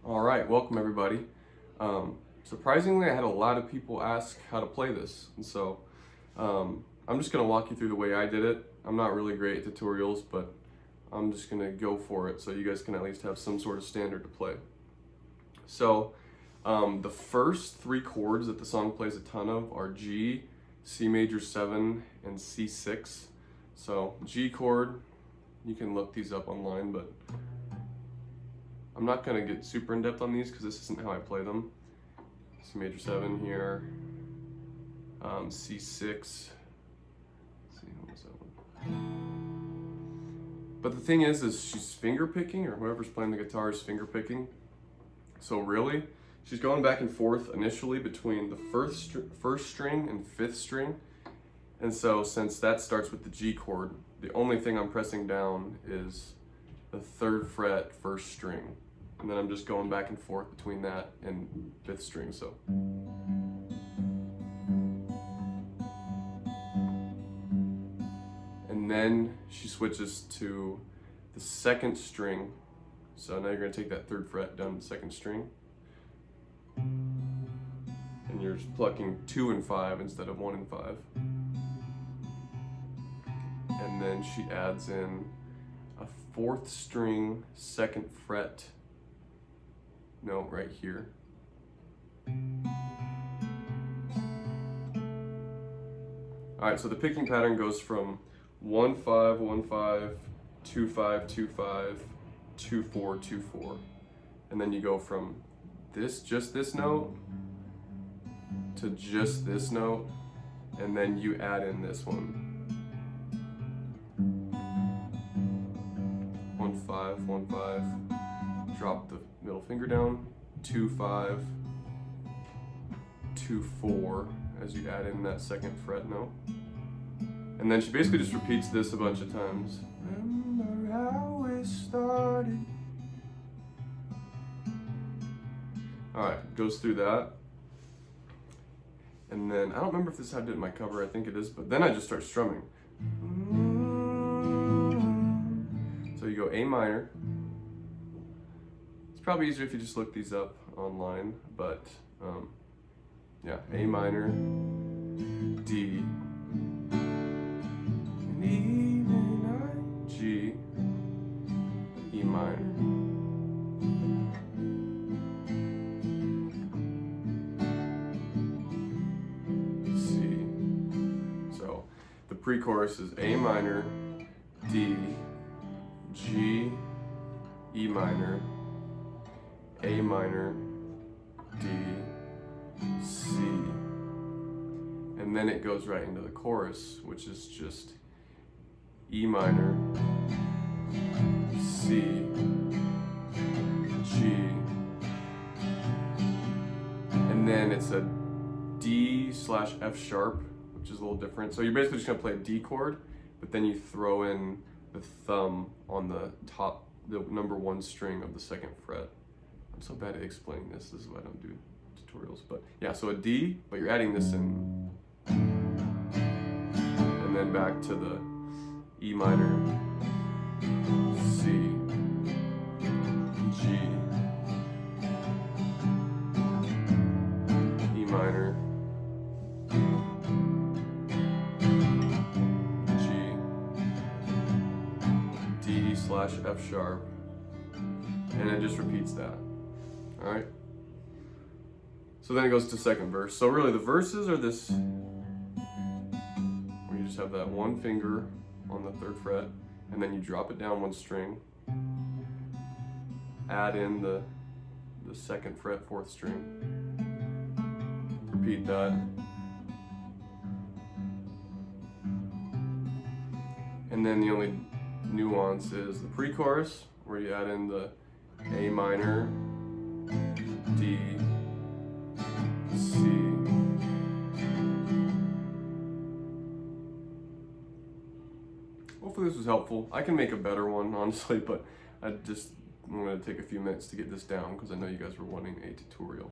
All right, welcome everybody. Surprisingly, I had a lot of people ask how to play this, and so I'm just gonna walk you through the way I did it. I'm not really great at tutorials, but I'm just gonna go for it so you guys can at least have some sort of standard to play. So the first three chords that the song plays a ton of are G, C major 7, and C6. So G chord, you can look these up online, but I'm not going to get super in depth on these because this isn't how I play them. C major 7 here, C6. Let's see, what was that one? But the thing is she's finger picking, or whoever's playing the guitar is finger picking. So really, she's going back and forth initially between the first string and fifth string. And so since that starts with the G chord, the only thing I'm pressing down is the 3rd fret, 1st string. And then I'm just going back and forth between that and 5th string, so. And then she switches to the 2nd string. So now you're gonna take that 3rd fret down to the 2nd string. And you're just plucking 2 and 5 instead of 1 and 5. And then she adds in a 4th string, 2nd fret note right here. All right, so the picking pattern goes from 1-5, 1-5, 2-5, 2-5, 2-4, 2-4. And then you go from just this note to just this note, and then you add in this one. 1-5, 1-5, drop the middle finger down, 2-5, 2-4 as you add in that 2nd fret note. And then she basically just repeats this a bunch of times. Remember how it started. Alright, goes through that. And then, I don't remember if this is how I did it in my cover, I think it is, but then I just start strumming. So you go A minor. It's probably easier if you just look these up online, but yeah, A minor, D, and even G, E minor. The pre-chorus is A minor, D, G, E minor, A minor, D, C. And then it goes right into the chorus, which is just E minor, C, G, and then it's a D/F sharp, which is a little different. So you're basically just gonna play a D chord, but then you throw in the thumb on the top, the number 1 string of the 2nd fret. I'm so bad at explaining this. This is why I don't do tutorials. But yeah, so a D, but you're adding this in. And then back to the E minor, C, G, E minor, D/F sharp, and it just repeats that. All right. So then it goes to 2nd verse. So really, the verses are this, where you just have that 1 finger on the 3rd fret, and then you drop it down 1 string, add in the 2nd fret, 4th string, repeat that. And then the only nuance is the pre-chorus, where you add in the A minor, D, C. Hopefully this was helpful. I can make a better one, honestly, but I'm going to take a few minutes to get this down because I know you guys were wanting a tutorial.